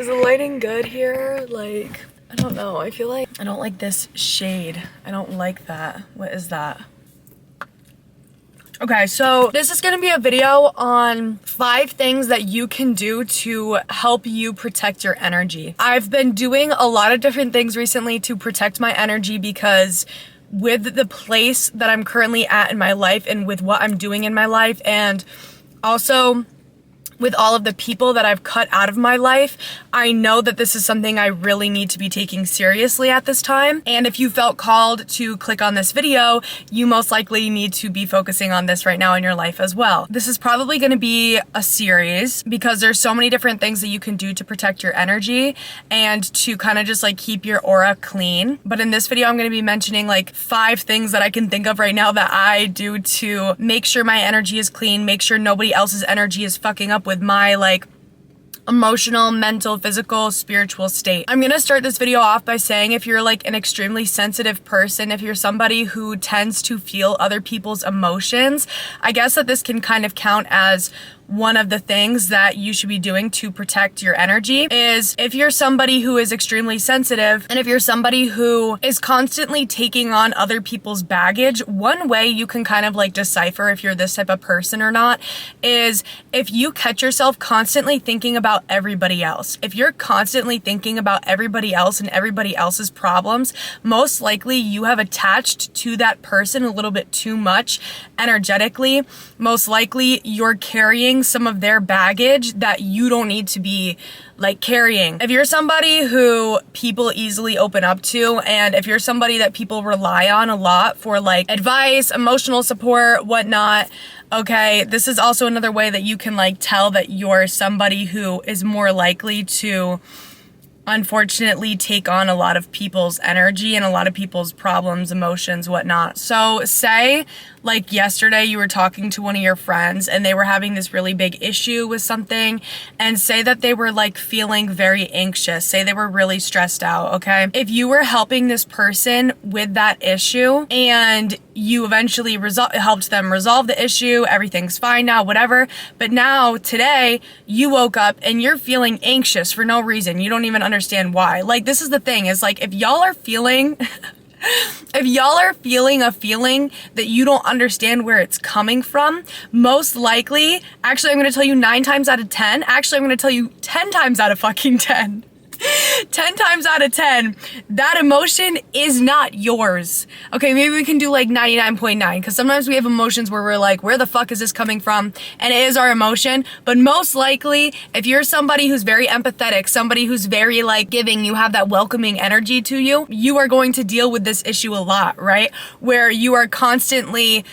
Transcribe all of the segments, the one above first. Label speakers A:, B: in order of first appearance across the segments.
A: Is the lighting good here? Like, I don't know. I feel like I don't like this shade. I don't like that. What is that? Okay, so this is gonna be a video on 5 things that you can do to help you protect your energy. I've been doing a lot of different things recently to protect my energy because with the place that I'm currently at in my life and with what I'm doing in my life, and also with all of the people that I've cut out of my life, I know that this is something I really need to be taking seriously at this time. And if you felt called to click on this video, you most likely need to be focusing on this right now in your life as well. This is probably gonna be a series because there's so many different things that you can do to protect your energy and to kind of just like keep your aura clean. But in this video, I'm gonna be mentioning like 5 things that I can think of right now that I do to make sure my energy is clean, make sure nobody else's energy is fucking up with my like emotional, mental, physical, spiritual state. I'm gonna start this video off by saying if you're like an extremely sensitive person, if you're somebody who tends to feel other people's emotions, I guess that this can kind of count as one of the things that you should be doing to protect your energy. Is if you're somebody who is extremely sensitive and if you're somebody who is constantly taking on other people's baggage, one way you can kind of like decipher if you're this type of person or not is if you catch yourself constantly thinking about everybody else. If you're constantly thinking about everybody else and everybody else's problems, most likely you have attached to that person a little bit too much energetically. Most likely you're carrying some of their baggage that you don't need to be like carrying. If you're somebody who people easily open up to, and if you're somebody that people rely on a lot for like advice, emotional support, whatnot, okay, this is also another way that you can like tell that you're somebody who is more likely to unfortunately take on a lot of people's energy and a lot of people's problems, emotions, whatnot. So say like yesterday you were talking to one of your friends and they were having this really big issue with something, and say that they were like feeling very anxious, say they were really stressed out, okay? If you were helping this person with that issue and you eventually helped them resolve the issue, everything's fine now, whatever, but now today you woke up and you're feeling anxious for no reason. You don't even understand why. Like, this is the thing, is like if y'all are feeling if y'all are feeling a feeling that you don't understand where it's coming from, most likely, actually I'm gonna tell you 9 times out of 10, actually I'm gonna tell you 10 times out of fucking 10. 10 times out of 10, that emotion is not yours. Okay, maybe we can do like 99.9 because sometimes we have emotions where we're like, where the fuck is this coming from? And it is our emotion. But most likely, if you're somebody who's very empathetic, somebody who's very like giving, you have that welcoming energy to you, you are going to deal with this issue a lot, right? Where you are constantly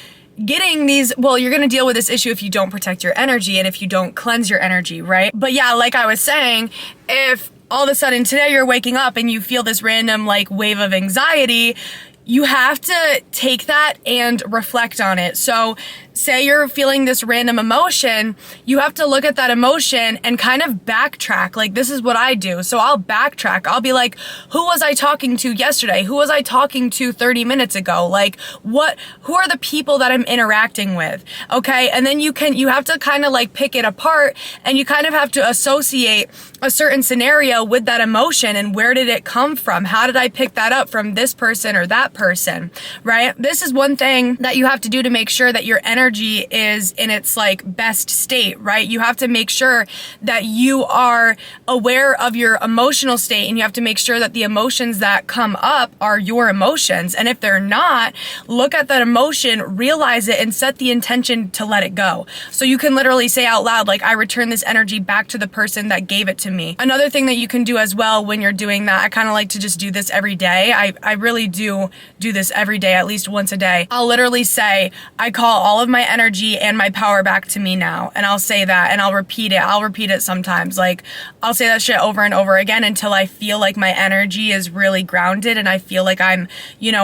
A: getting these, well, you're gonna deal with this issue if you don't protect your energy and if you don't cleanse your energy, right? But yeah, like I was saying, if all of a sudden today you're waking up and you feel this random like wave of anxiety, you have to take that and reflect on it. So say you're feeling this random emotion, you have to look at that emotion and kind of backtrack. Like, this is what I do. So I'll backtrack. I'll be like, who was I talking to yesterday? Who was I talking to 30 minutes ago? Like, who are the people that I'm interacting with? Okay. And then you have to kind of like pick it apart, and you kind of have to associate a certain scenario with that emotion and where did it come from? How did I pick that up from this person or that person, right? This is one thing that you have to do to make sure that your energy is in its like best state, right? You have to make sure that you are aware of your emotional state, and you have to make sure that the emotions that come up are your emotions. And if they're not, look at that emotion, realize it, and set the intention to let it go. So you can literally say out loud, like, I return this energy back to the person that gave it to me. Another thing that you can do as well when you're doing that, I kind of like to just do this every day. I really do this every day, at least once a day. I'll literally say, I call all of my energy and my power back to me now. And I'll say that, and I'll repeat it. I'll repeat it sometimes. Like, I'll say that shit over and over again until I feel like my energy is really grounded and I feel like I'm,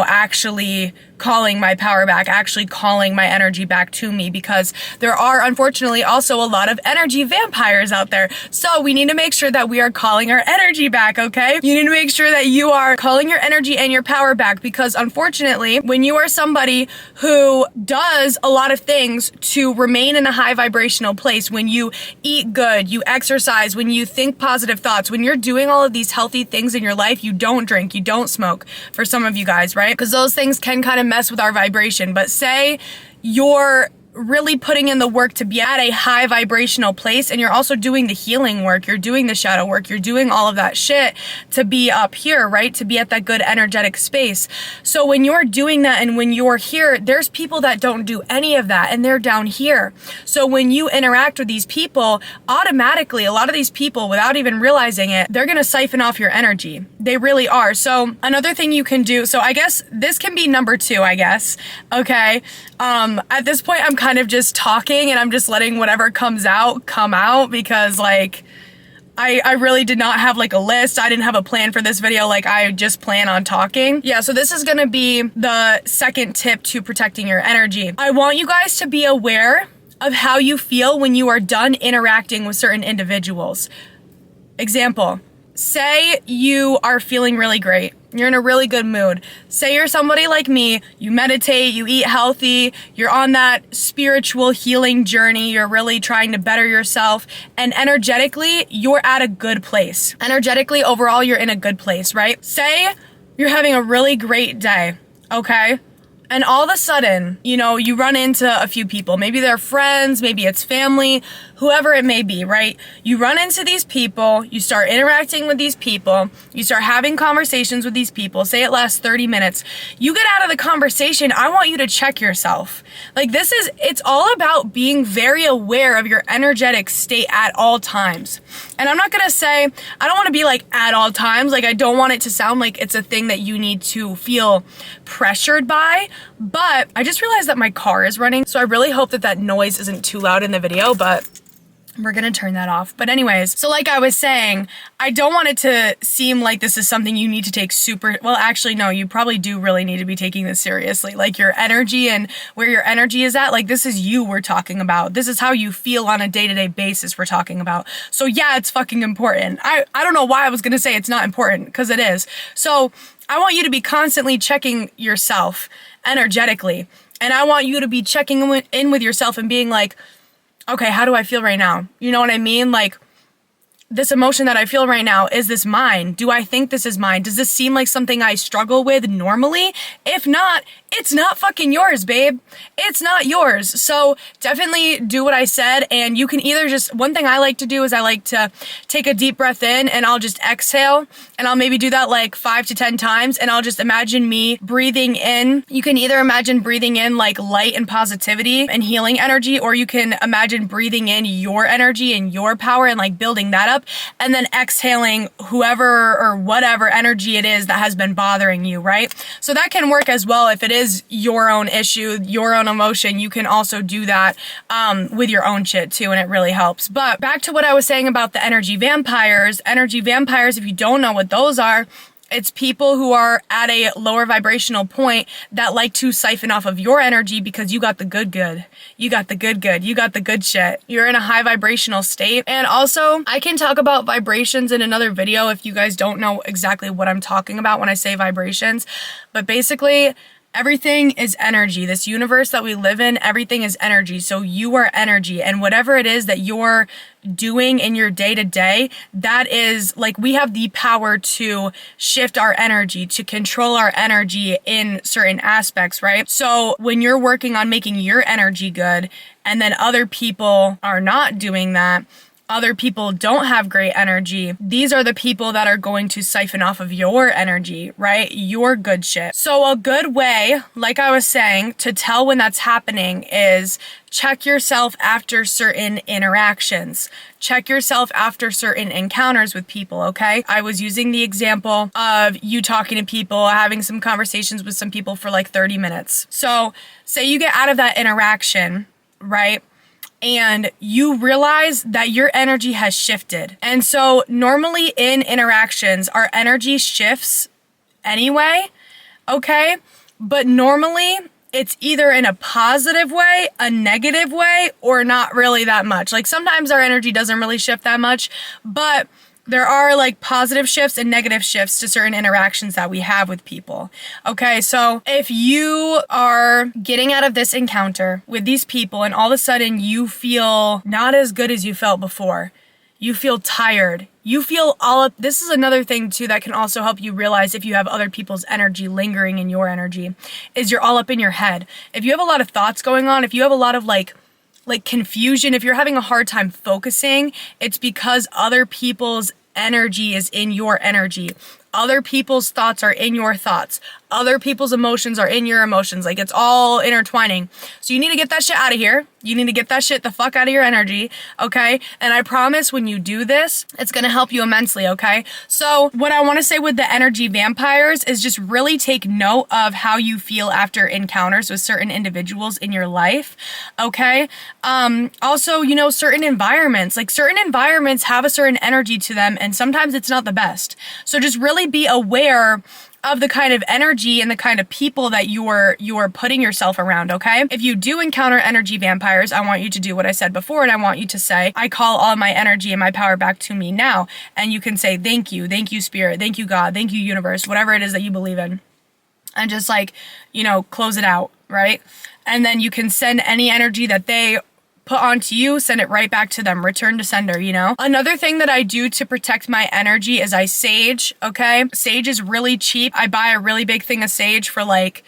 A: actually calling my power back, actually calling my energy back to me, because there are unfortunately also a lot of energy vampires out there. So we need to make sure that we are calling our energy back, okay? You need to make sure that you are calling your energy and your power back, because unfortunately, when you are somebody who does a lot of things to remain in a high vibrational place, when you eat good, you exercise, when you think positive thoughts, when you're doing all of these healthy things in your life, you don't drink, you don't smoke, for some of you guys, right? Because those things can kind of mess with our vibration. But say you're really putting in the work to be at a high vibrational place, and you're also doing the healing work, you're doing the shadow work, you're doing all of that shit to be up here, right? To be at that good energetic space. So when you're doing that and when you're here, there's people that don't do any of that and they're down here. So when you interact with these people, automatically, a lot of these people, without even realizing it, they're gonna siphon off your energy. They really are. So another thing you can do, so I guess this can be number 2, I guess, okay? At this point, I'm kind of just talking and I'm just letting whatever comes out come out, because like I really did not have like a list. I didn't have a plan for this video. Like, I just plan on talking. Yeah, so this is gonna be the second tip to protecting your energy. I want you guys to be aware of how you feel when you are done interacting with certain individuals. Example, say you are feeling really great. You're in a really good mood. Say you're somebody like me, you meditate, you eat healthy, you're on that spiritual healing journey, you're really trying to better yourself, and energetically, you're at a good place. Energetically, overall, you're in a good place, right? Say you're having a really great day, okay? And all of a sudden, you know, you run into a few people. Maybe they're friends, maybe it's family, whoever it may be, right? You run into these people, you start interacting with these people, you start having conversations with these people. Say it lasts 30 minutes. You get out of the conversation, I want you to check yourself. Like, it's all about being very aware of your energetic state at all times. And I'm not gonna say, I don't wanna be like at all times. Like, I don't want it to sound like it's a thing that you need to feel pressured by. But I just realized that my car is running, so I really hope that that noise isn't too loud in the video, but we're gonna turn that off. But anyways, so like I was saying, I don't want it to seem like this is something you need to take well, actually, no, you probably do really need to be taking this seriously. Like, your energy and where your energy is at, like, this is you we're talking about. This is how you feel on a day-to-day basis we're talking about. So yeah, it's fucking important. I don't know why I was gonna say it's not important, because it is. So I want you to be constantly checking yourself energetically. And I want you to be checking in with yourself and being like, okay, how do I feel right now? You know what I mean? Like, this emotion that I feel right now, is this mine? Do I think this is mine? Does this seem like something I struggle with normally? If not, it's not fucking yours, babe. It's not yours. So definitely do what I said. And you can either just, one thing I like to do is I like to take a deep breath in and I'll just exhale, and I'll maybe do that like 5 to 10 times, and I'll just imagine me breathing in. You can either imagine breathing in like light and positivity and healing energy, or you can imagine breathing in your energy and your power and like building that up, and then exhaling whoever or whatever energy it is that has been bothering you, right? So that can work as well. If it is your own issue, your own emotion, you can also do that with your own shit too, and it really helps. But back to what I was saying about the energy vampires. Energy vampires, if you don't know what those are, it's people who are at a lower vibrational point that like to siphon off of your energy because you got the good. You got the good. You got the good shit. You're in a high vibrational state. And also, I can talk about vibrations in another video if you guys don't know exactly what I'm talking about when I say vibrations. But basically, everything is energy. This universe that we live in, everything is energy. So you are energy, and whatever it is that you're doing in your day-to-day, that is, like, we have the power to shift our energy, to control our energy in certain aspects, right? So when you're working on making your energy good, and then other people are not doing that, other people don't have great energy, these are the people that are going to siphon off of your energy, right? Your good shit. So a good way, like I was saying, to tell when that's happening is check yourself after certain interactions. Check yourself after certain encounters with people, okay? I was using the example of you talking to people, having some conversations with some people for like 30 minutes. So say you get out of that interaction, right? And you realize that your energy has shifted. And so normally in interactions, our energy shifts anyway, okay? But normally it's either in a positive way, a negative way, or not really that much. Like sometimes our energy doesn't really shift that much, but there are like positive shifts and negative shifts to certain interactions that we have with people. Okay, so if you are getting out of this encounter with these people and all of a sudden you feel not as good as you felt before, you feel tired, you feel this is another thing too that can also help you realize if you have other people's energy lingering in your energy, is you're all up in your head. If you have a lot of thoughts going on, if you have a lot of like confusion, if you're having a hard time focusing, it's because other people's energy is in your energy. Other people's thoughts are in your thoughts. Other people's emotions are in your emotions. Like it's all intertwining. So you need to get that shit out of here. You need to get that shit the fuck out of your energy, okay? And I promise when you do this, it's gonna help you immensely, okay? So what I wanna say with the energy vampires is just really take note of how you feel after encounters with certain individuals in your life, okay? Also, you know, certain environments have a certain energy to them and sometimes it's not the best. So just really be aware of the kind of energy and the kind of people that you're putting yourself around, okay? If you do encounter energy vampires, I want you to do what I said before, and I want you to say, I call all my energy and my power back to me now. And you can say, thank you, Spirit, thank you, God, thank you, universe, whatever it is that you believe in. And just like, you know, close it out, right? And then you can send any energy that they put onto you, send it right back to them, return to sender, you know? Another thing that I do to protect my energy is I sage, okay? Sage is really cheap. I buy a really big thing of sage for like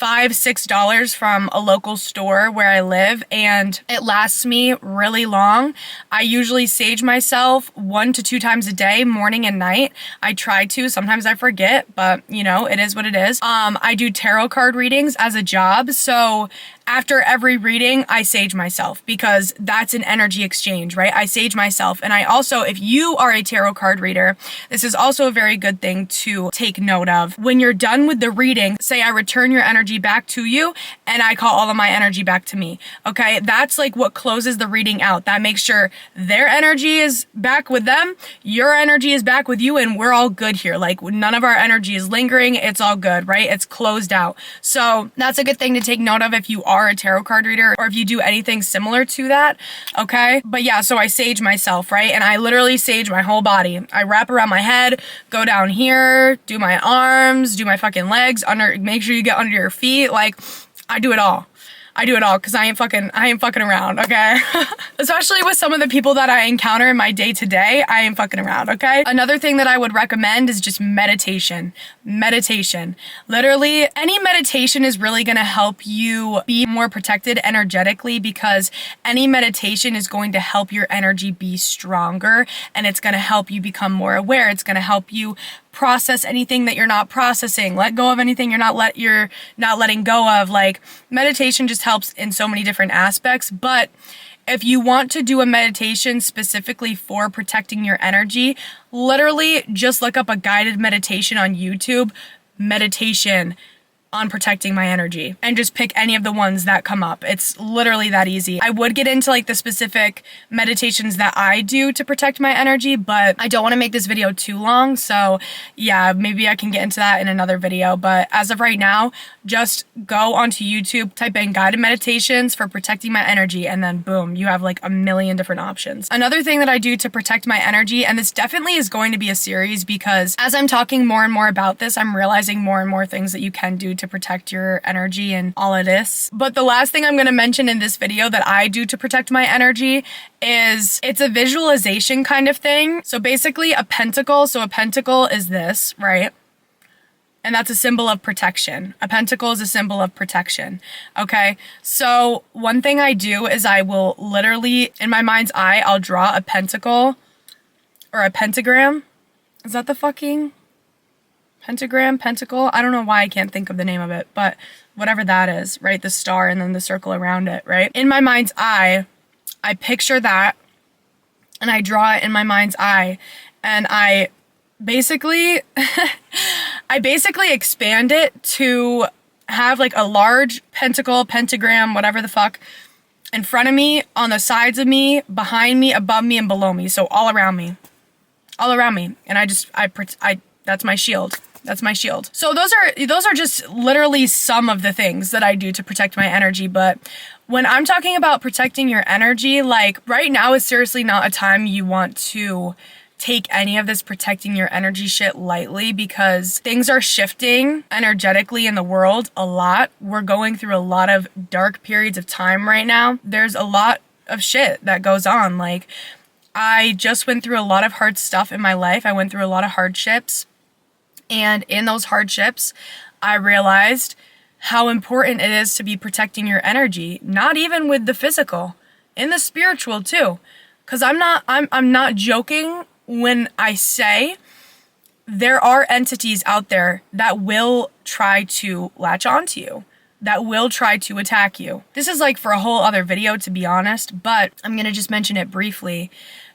A: $5-6 from a local store where I live, and it lasts me really long. I usually sage myself 1 to 2 times a day, morning and night. I try to, sometimes I forget, but you know, it is what it is. I do tarot card readings as a job, so after every reading, I sage myself because that's an energy exchange, right? I sage myself. And I also, if you are a tarot card reader, this is also a very good thing to take note of. When you're done with the reading, say I return your energy back to you and I call all of my energy back to me. Okay, that's like what closes the reading out. That makes sure their energy is back with them, your energy is back with you, and we're all good here. Like none of our energy is lingering. It's all good, right? It's closed out. So that's a good thing to take note of if you are a tarot card reader or if you do anything similar to that, okay? But yeah, so I sage myself, right? And I literally sage my whole body. I wrap around my head, go down here, do my arms, do my fucking legs, make sure you get under your feet. Like, I do it all. I do it all because I ain't fucking around, okay? Especially with some of the people that I encounter in my day-to-day, I ain't fucking around, okay? Another thing that I would recommend is just meditation. Meditation. Literally, any meditation is really gonna help you be more protected energetically because any meditation is going to help your energy be stronger and it's gonna help you become more aware. It's gonna help you process anything that you're not processing, let go of anything you're not letting go of. Like, meditation just helps in so many different aspects. But if you want to do a meditation specifically for protecting your energy, literally just look up a guided meditation on YouTube, meditation on protecting my energy, and just pick any of the ones that come up. It's literally that easy. I would get into like the specific meditations that I do to protect my energy, but I don't want to make this video too long. So yeah, maybe I can get into that in another video. But as of right now, just go onto YouTube, type in guided meditations for protecting my energy, and then boom, you have like a million different options. Another thing that I do to protect my energy, and this definitely is going to be a series because as I'm talking more and more about this, I'm realizing more and more things that you can do to protect your energy and all of this. But the last thing I'm going to mention in this video that I do to protect my energy is it's a visualization kind of thing. So basically a pentacle. So a pentacle is this, right? And that's a symbol of protection. A pentacle is a symbol of protection. Okay. So one thing I do is I will literally, in my mind's eye, I'll draw a pentacle or a pentagram. Is that the fucking pentagram, pentacle? I don't know why I can't think of the name of it, but whatever that is, right? The star and then the circle around it, right? In my mind's eye, I picture that and I draw it in my mind's eye, and I basically, expand it to have like a large pentacle, pentagram, whatever the fuck, in front of me, on the sides of me, behind me, above me, and below me. So all around me. And that's my shield. That's my shield. So those are just literally some of the things that I do to protect my energy. But when I'm talking about protecting your energy, like right now is seriously not a time you want to take any of this protecting your energy shit lightly, because things are shifting energetically in the world a lot. We're going through a lot of dark periods of time right now. There's a lot of shit that goes on. Like, I just went through a lot of hard stuff in my life. I went through a lot of hardships. And in those hardships, I realized how important it is to be protecting your energy, not even with the physical, in the spiritual too. Because I'm not joking when I say there are entities out there that will try to latch onto you, that will try to attack you. This is like for a whole other video, to be honest, but I'm gonna just mention it briefly.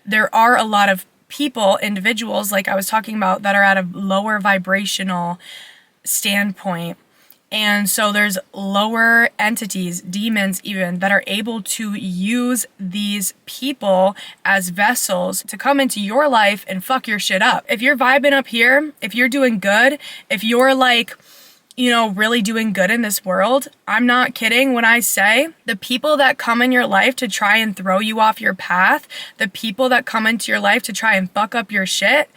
A: There are a lot of people, individuals, like I was talking about, that are at a lower vibrational standpoint. And so there's lower entities, demons even, that are able to use these people as vessels to come into your life and fuck your shit up. If you're vibing up here, if you're doing good, if you're like, you know, really doing good in this world, I'm not kidding when I say the people that come in your life to try and throw you off your path, the people that come into your life to try and fuck up your shit,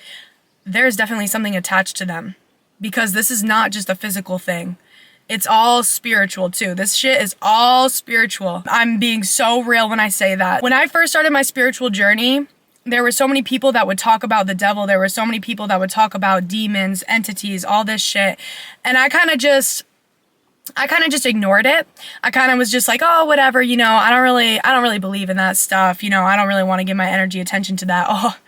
A: there's definitely something attached to them, because this is not just a physical thing. It's all spiritual too. This shit is all spiritual. I'm being so real when I say that. When I first started my spiritual journey, there were so many people that would talk about the devil. There were so many people that would talk about demons, entities, all this shit. And I kind of just ignored it. I kind of was just like, oh, whatever, you know, I don't really believe in that stuff. You know, I don't really want to give my energy attention to that. Oh,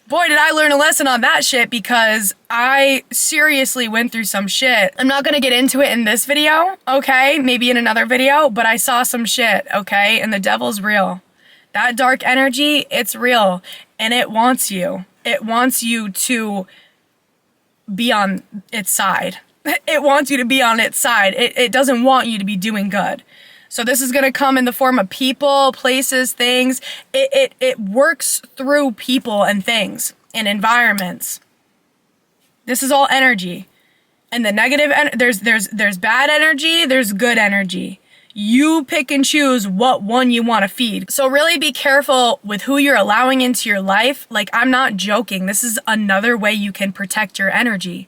A: boy, did I learn a lesson on that shit, because I seriously went through some shit. I'm not gonna get into it in this video, okay? Maybe in another video, but I saw some shit, okay? And the devil's real. That dark energy, it's real. And it wants you. It wants you to be on its side. It wants you to be on its side. It doesn't want you to be doing good. So this is going to come in the form of people, places, things. It works through people and things and environments. This is all energy. And the negative, there's bad energy, there's good energy. You pick and choose what one you want to feed. So really be careful with who you're allowing into your life. Like, I'm not joking. This is another way you can protect your energy.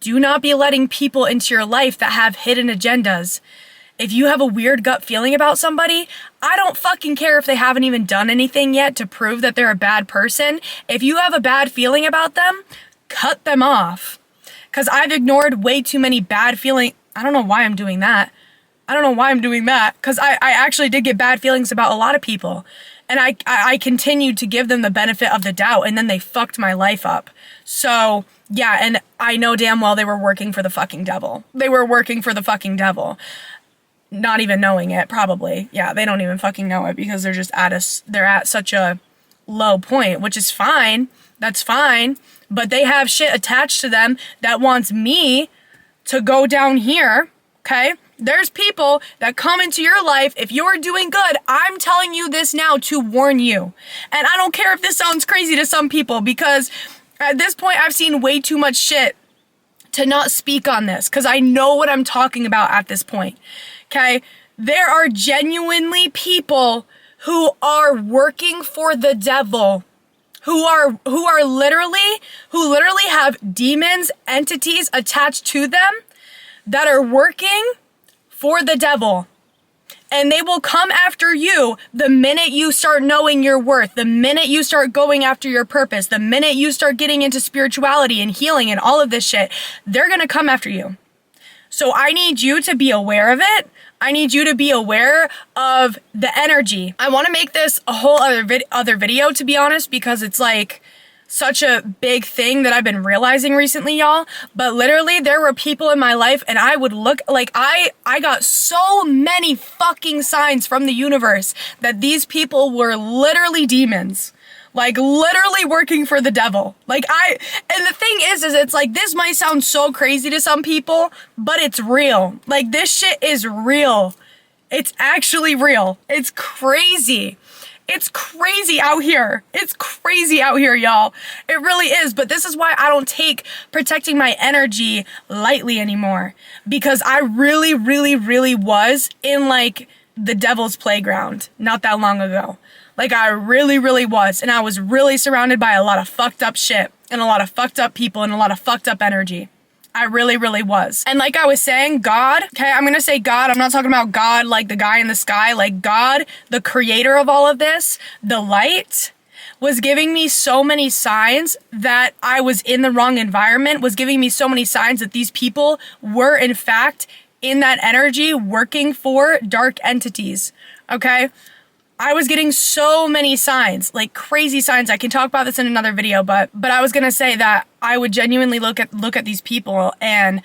A: Do not be letting people into your life that have hidden agendas. If you have a weird gut feeling about somebody, I don't fucking care if they haven't even done anything yet to prove that they're a bad person. If you have a bad feeling about them, cut them off. Because I've ignored way too many bad feelings. I don't know why I'm doing that. Because I actually did get bad feelings about a lot of people. And I continued to give them the benefit of the doubt, and then they fucked my life up. So, yeah, and I know damn well they were working for the fucking devil. Not even knowing it, probably. Yeah, they don't even fucking know it, because they're just they're at such a low point, which is fine. That's fine. But they have shit attached to them that wants me to go down here, okay? There's people that come into your life. If you're doing good, I'm telling you this now to warn you. And I don't care if this sounds crazy to some people, because at this point I've seen way too much shit to not speak on this, because I know what I'm talking about at this point. Okay, there are genuinely people who are working for the devil, who literally have demons, entities attached to them that are working for the devil. And they will come after you the minute you start knowing your worth, the minute you start going after your purpose, the minute you start getting into spirituality and healing and all of this shit. They're gonna come after you. So I need you to be aware of it. I need you to be aware of the energy. I want to make this a whole other video, to be honest, because it's like such a big thing that I've been realizing recently, y'all. But literally, there were people in my life, and I would look like I got so many fucking signs from the universe that these people were literally demons. Like, literally working for the devil. And the thing is it's like, this might sound so crazy to some people, but it's real. Like, this shit is real. It's actually real. It's crazy. It's crazy out here. It's crazy out here, y'all. It really is. But this is why I don't take protecting my energy lightly anymore. Because I really, really, really was in like the devil's playground not that long ago. Like I really, really was. And I was really surrounded by a lot of fucked up shit and a lot of fucked up people and a lot of fucked up energy. I really, really was. And like I was saying, God, okay, I'm gonna say God. I'm not talking about God like the guy in the sky. Like God, the creator of all of this, the light, was giving me so many signs that I was in the wrong environment, was giving me so many signs that these people were in fact in that energy working for dark entities, okay? I was getting so many signs, like crazy signs. I can talk about this in another video, but I was gonna say that I would genuinely look at these people and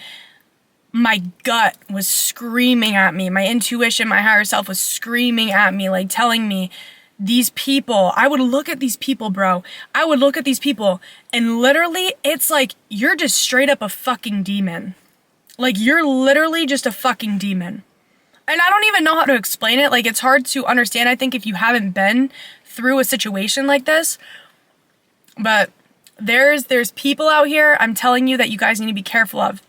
A: my gut was screaming at me. My intuition, my higher self was screaming at me, like telling me these people, I would look at these people, bro. I would look at these people and literally it's like, you're just straight up a fucking demon. Like you're literally just a fucking demon. And I don't even know how to explain it. Like, it's hard to understand, I think, if you haven't been through a situation like this. But there's people out here, I'm telling you, that you guys need to be careful of.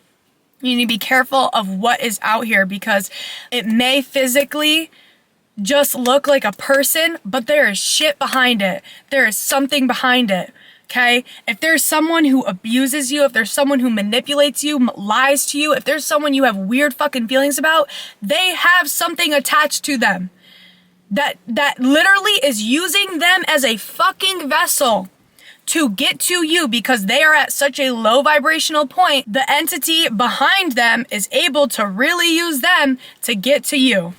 A: You need to be careful of what is out here because it may physically just look like a person, but there is shit behind it. There is something behind it. Okay? If there's someone who abuses you, if there's someone who manipulates you, lies to you, if there's someone you have weird fucking feelings about, they have something attached to them that literally is using them as a fucking vessel to get to you because they are at such a low vibrational point. The entity behind them is able to really use them to get to you.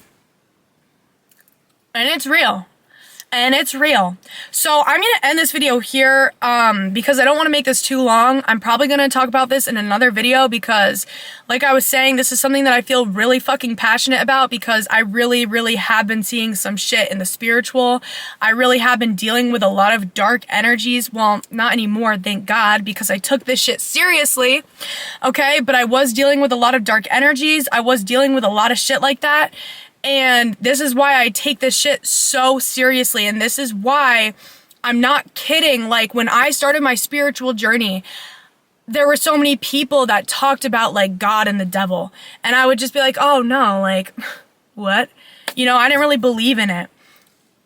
A: And it's real. And it's real. So I'm going to end this video here because I don't want to make this too long. I'm probably going to talk about this in another video because, like I was saying, this is something that I feel really fucking passionate about because I really, really have been seeing some shit in the spiritual. I really have been dealing with a lot of dark energies. Well, not anymore, thank God, because I took this shit seriously. Okay, but I was dealing with a lot of dark energies. I was dealing with a lot of shit like that. And this is why I take this shit so seriously. And this is why I'm not kidding. Like when I started my spiritual journey, there were so many people that talked about like God and the devil. And I would just be like, oh no, like what? You know, I didn't really believe in it.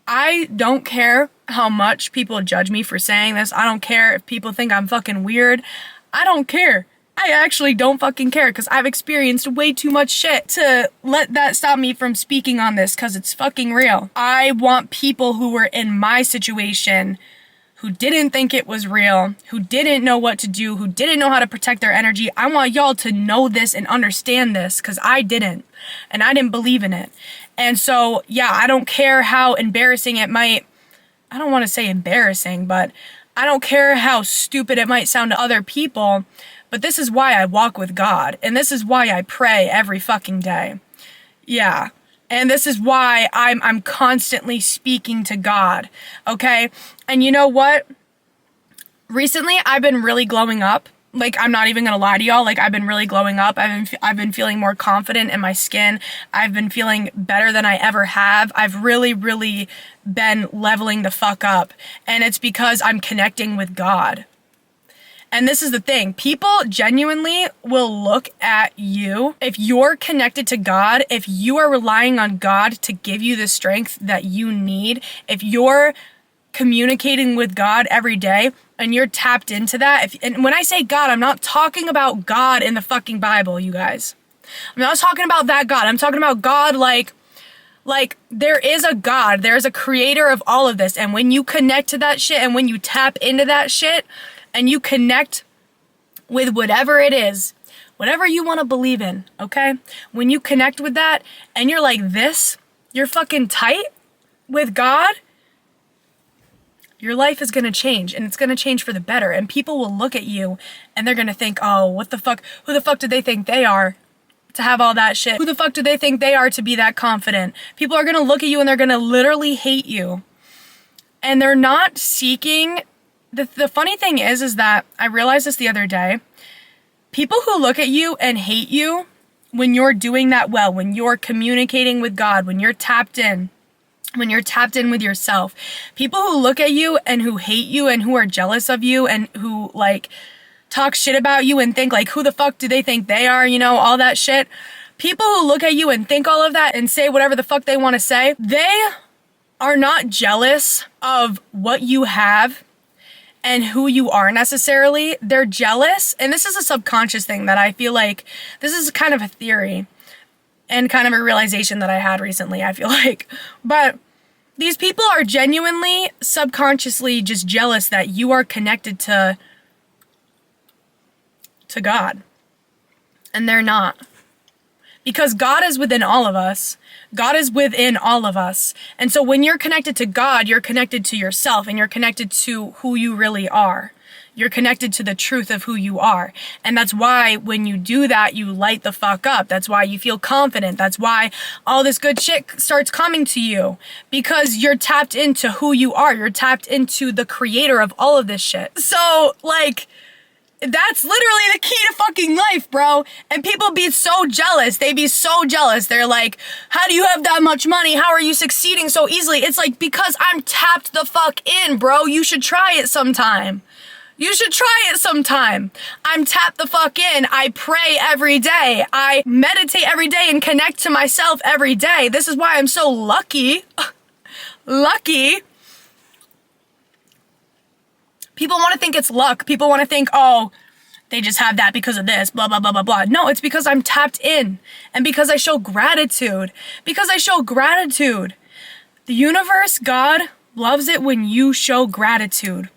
A: I don't care how much people judge me for saying this. I don't care if people think I'm fucking weird. I don't care. I actually don't fucking care because I've experienced way too much shit to let that stop me from speaking on this because it's fucking real. I want people who were in my situation who didn't think it was real, who didn't know what to do, who didn't know how to protect their energy. I want y'all to know this and understand this because I didn't and I didn't believe in it. And so, yeah, I don't care how embarrassing it might, I don't want to say embarrassing, but I don't care how stupid it might sound to other people. But this is why I walk with God. And this is why I pray every fucking day. Yeah. And this is why I'm constantly speaking to God. Okay? And you know what? Recently, I've been really glowing up. Like, I'm not even gonna lie to y'all. Like, I've been really glowing up. I've been feeling more confident in my skin. I've been feeling better than I ever have. I've really, really been leveling the fuck up. And it's because I'm connecting with God. And this is the thing, people genuinely will look at you. If you're connected to God, if you are relying on God to give you the strength that you need, if you're communicating with God every day and you're tapped into that, and when I say God, I'm not talking about God in the fucking Bible, you guys. I'm not talking about that God. I'm talking about God like there is a God, there's a creator of all of this. And when you connect to that shit and when you tap into that shit, and you connect with whatever it is, whatever you want to believe in, okay? When you connect with that and you're like this, you're fucking tight with God, your life is going to change and it's going to change for the better. And people will look at you and they're going to think, oh, what the fuck? Who the fuck do they think they are to have all that shit? Who the fuck do they think they are to be that confident? People are going to look at you and they're going to literally hate you. And they're not seeking. The funny thing is that I realized this the other day. People who look at you and hate you when you're doing that well, when you're communicating with God, when you're tapped in, when you're tapped in with yourself. People who look at you and who hate you and who are jealous of you and who like talk shit about you and think like, who the fuck do they think they are, you know, all that shit. People who look at you and think all of that and say whatever the fuck they want to say, they are not jealous of what you have and who you are necessarily. They're jealous, and this is a subconscious thing that I feel like, this is kind of a theory and kind of a realization that I had recently, I feel like. But these people are genuinely, subconsciously just jealous that you are connected to God. And they're not. Because God is within all of us. God is within all of us. And so when you're connected to God, you're connected to yourself and you're connected to who you really are. You're connected to the truth of who you are. And that's why when you do that, you light the fuck up. That's why you feel confident. That's why all this good shit starts coming to you. Because you're tapped into who you are. You're tapped into the creator of all of this shit. So, like, that's literally the key to fucking life, bro. And people be so jealous. They be so jealous. They're like, how do you have that much money? How are you succeeding so easily? It's like, because I'm tapped the fuck in, bro. You should try it sometime. You should try it sometime. I'm tapped the fuck in. I pray every day. I meditate every day and connect to myself every day. This is why I'm so lucky. Lucky. People want to think it's luck. People want to think, oh, they just have that because of this, blah, blah, blah, blah, blah. No, it's because I'm tapped in and because I show gratitude. Because I show gratitude. The universe, God, loves it when you show gratitude.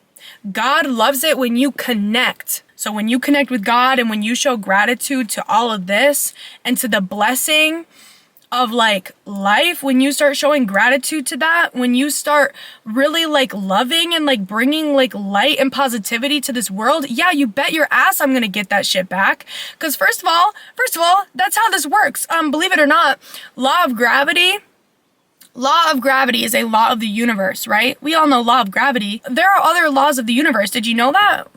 A: God loves it when you connect. So when you connect with God and when you show gratitude to all of this and to the blessing of like life, when you start showing gratitude to that, when you start really like loving and like bringing like light and positivity to this world, yeah, you bet your ass I'm gonna get that shit back. Because first of all, that's how this works. Believe it or not, law of gravity is a law of the universe, right? We all know law of gravity. There are other laws of the universe. Did you know that?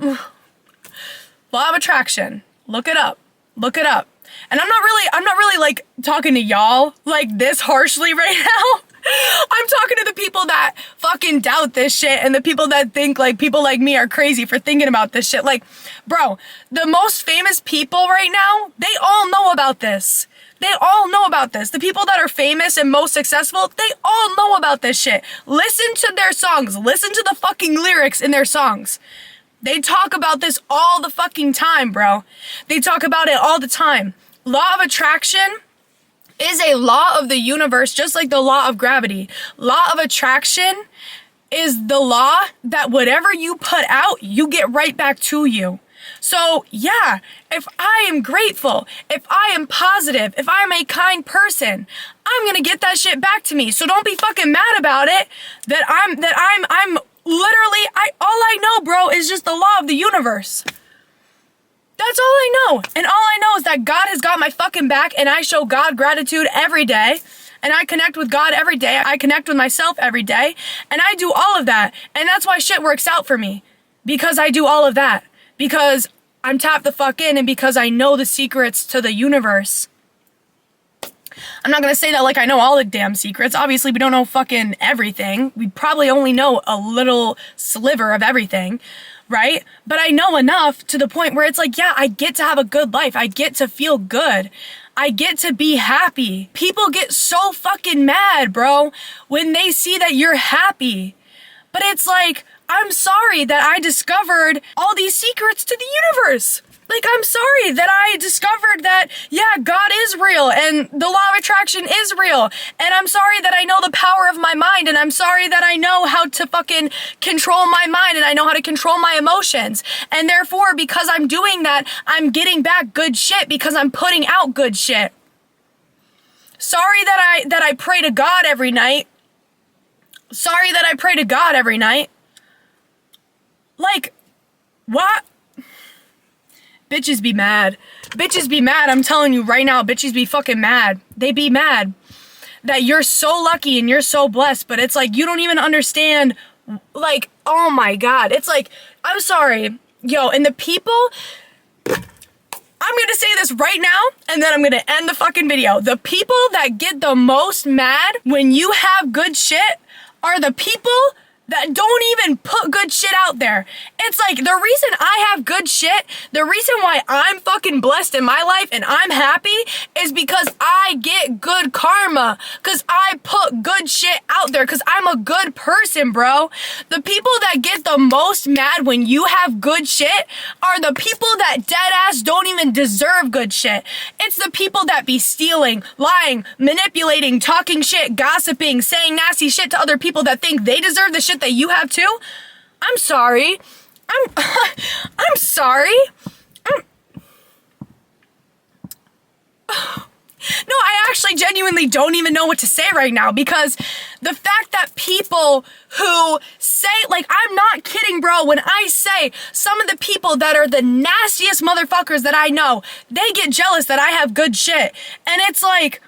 A: Law of attraction. Look it up. Look it up. And I'm not really like talking to y'all like this harshly right now. I'm talking to the people that fucking doubt this shit and the people that think like people like me are crazy for thinking about this shit. Like, bro, the most famous people right now, they all know about this. They all know about this. The people that are famous and most successful, they all know about this shit. Listen to their songs. Listen to the fucking lyrics in their songs. They talk about this all the fucking time, bro. They talk about it all the time. Law of attraction is a law of the universe, just like the law of gravity. Law of attraction is the law that whatever you put out, you get right back to you. So yeah, if I am grateful, if I am positive, if I'm a kind person, I'm gonna get that shit back to me. So don't be fucking mad about it that I'm literally, all I know, bro, is just the law of the universe. That's all I know. And all I know is that God has got my fucking back and I show God gratitude every day. And I connect with God every day. I connect with myself every day. And I do all of that. And that's why shit works out for me. Because I do all of that. Because I'm tapped the fuck in and because I know the secrets to the universe. I'm not gonna say that like I know all the damn secrets. Obviously, we don't know fucking everything. We probably only know a little sliver of everything, right? But I know enough to the point where it's like, yeah, I get to have a good life. I get to feel good. I get to be happy. People get so fucking mad, bro, when they see that you're happy. But it's like, I'm sorry that I discovered all these secrets to the universe. Like, I'm sorry that I discovered that, yeah, God is real and the law of attraction is real. And I'm sorry that I know the power of my mind. And I'm sorry that I know how to fucking control my mind and I know how to control my emotions. And therefore, because I'm doing that, I'm getting back good shit because I'm putting out good shit. Sorry that I pray to God every night. Sorry that I pray to God every night. Like, what? Bitches be mad. Bitches be mad. I'm telling you right now, bitches be fucking mad. They be mad that you're so lucky and you're so blessed, but it's like, you don't even understand, like, oh my God. It's like, I'm sorry. Yo, and the people, I'm gonna say this right now, and then I'm gonna end the fucking video. The people that get the most mad when you have good shit are the people that don't even put good shit out there. It's like, the reason I have good shit, the reason why I'm fucking blessed in my life and I'm happy is because I get good karma, because I put good shit out there, because I'm a good person, bro. The people that get the most mad when you have good shit are the people that dead ass don't even deserve good shit. It's the people that be stealing, lying, manipulating, talking shit, gossiping, saying nasty shit to other people that think they deserve the shit that you have too. I'm sorry. I'm sorry. No, I actually genuinely don't even know what to say right now, because the fact that people who say, like, I'm not kidding, bro, when I say some of the people that are the nastiest motherfuckers that I know, they get jealous that I have good shit. And it's like,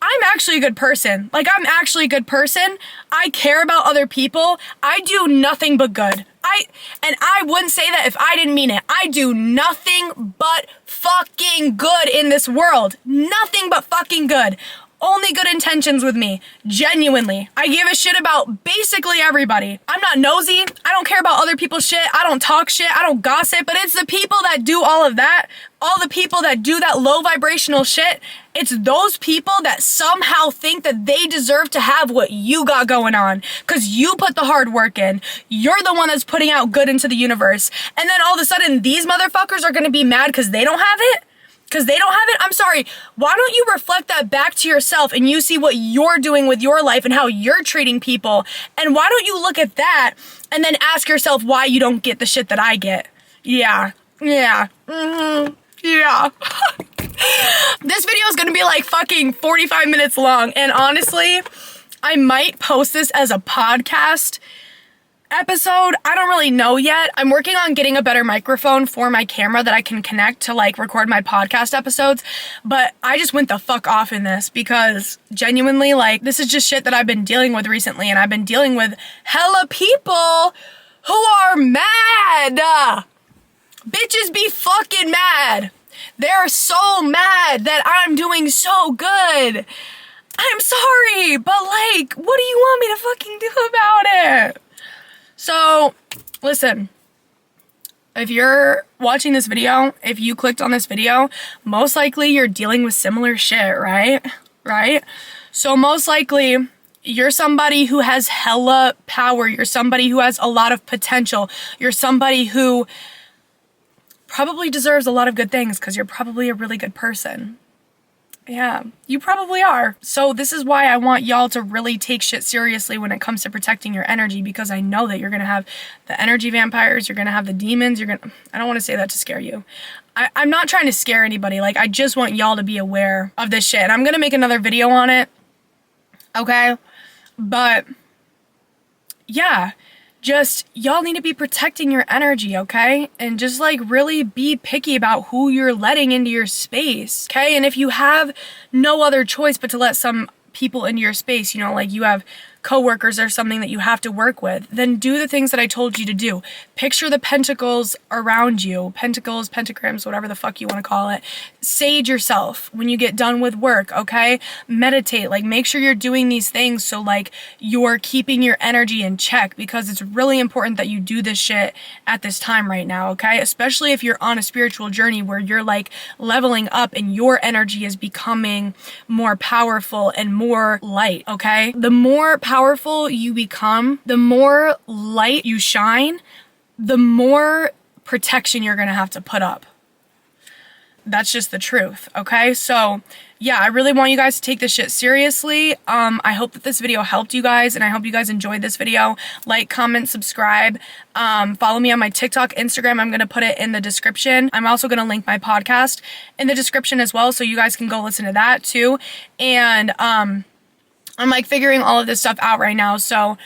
A: I'm actually a good person. Like, I'm actually a good person. I care about other people. I do nothing but good. I wouldn't say that if I didn't mean it. I do nothing but fucking good in this world. Nothing but fucking good. Only good intentions with me. Genuinely. I give a shit about basically everybody. I'm not nosy. I don't care about other people's shit. I don't talk shit. I don't gossip. But it's the people that do all of that, all the people that do that low vibrational shit, it's those people that somehow think that they deserve to have what you got going on. Because you put the hard work in. You're the one that's putting out good into the universe. And then all of a sudden, these motherfuckers are going to be mad because they don't have it? Because they don't have it? I'm sorry. Why don't you reflect that back to yourself and you see what you're doing with your life and how you're treating people? And why don't you look at that and then ask yourself why you don't get the shit that I get? Yeah. Yeah. Yeah. This video is gonna be like fucking 45 minutes long. And honestly, I might post this as a podcast episode. I don't really know yet. I'm working on getting a better microphone for my camera that I can connect to like record my podcast episodes, but I just went the fuck off in this because genuinely, like, this is just shit that I've been dealing with recently, and I've been dealing with hella people who are mad. Bitches be fucking mad. They're so mad that I'm doing so good. I'm sorry, but like, what do you want me to fucking do about it? So, listen, if you're watching this video, if you clicked on this video, most likely you're dealing with similar shit, right? Right? So most likely you're somebody who has hella power. You're somebody who has a lot of potential. You're somebody who probably deserves a lot of good things because you're probably a really good person. Yeah, you probably are. So this is why I want y'all to really take shit seriously when it comes to protecting your energy, because I know that you're gonna have the energy vampires, you're gonna have the demons, I don't want to say that to scare you. I'm not trying to scare anybody. Like, I just want y'all to be aware of this shit. And I'm gonna make another video on it. Okay? But yeah, just y'all need to be protecting your energy, okay? And just like really be picky about who you're letting into your space, okay? And if you have no other choice but to let some people into your space, you know, like you have coworkers or something that you have to work with, then do the things that I told you to do. Picture the pentacles around you, pentacles, pentagrams, whatever the fuck you want to call it. Sage yourself when you get done with work, okay? Meditate, like make sure you're doing these things so like you're keeping your energy in check, because it's really important that you do this shit at this time right now, okay? Especially if you're on a spiritual journey where you're like leveling up and your energy is becoming more powerful and more light, okay? The more powerful you become, the more light you shine, the more protection you're gonna have to put up. That's just the truth, okay? So yeah, I really want you guys to take this shit seriously. I hope that this video helped you guys, and I hope you guys enjoyed this video. Like, comment, subscribe, follow me on my TikTok, Instagram. I'm gonna put it in the description. I'm also gonna link my podcast in the description as well, so you guys can go listen to that too. And I'm like figuring all of this stuff out right now, so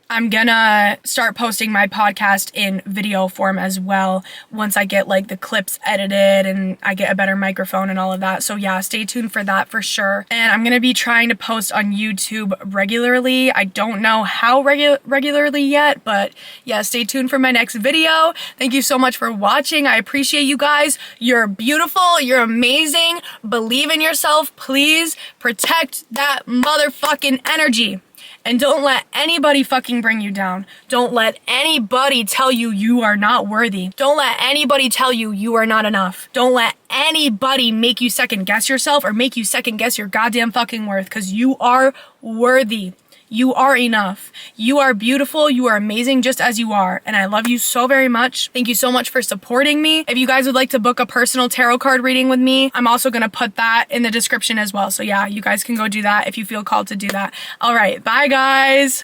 A: I'm gonna start posting my podcast in video form as well once I get like the clips edited and I get a better microphone and all of that. So yeah, stay tuned for that for sure. And I'm gonna be trying to post on YouTube regularly. I don't know how regularly yet, but yeah, stay tuned for my next video. Thank you so much for watching. I appreciate you guys. You're beautiful. You're amazing. Believe in yourself. Please protect that motherfucking energy. And don't let anybody fucking bring you down. Don't let anybody tell you you are not worthy. Don't let anybody tell you you are not enough. Don't let anybody make you second guess yourself or make you second guess your goddamn fucking worth, because you are worthy. You are enough. You are beautiful. You are amazing just as you are. And I love you so very much. Thank you so much for supporting me. If you guys would like to book a personal tarot card reading with me, I'm also going to put that in the description as well. So yeah, you guys can go do that if you feel called to do that. All right. Bye guys.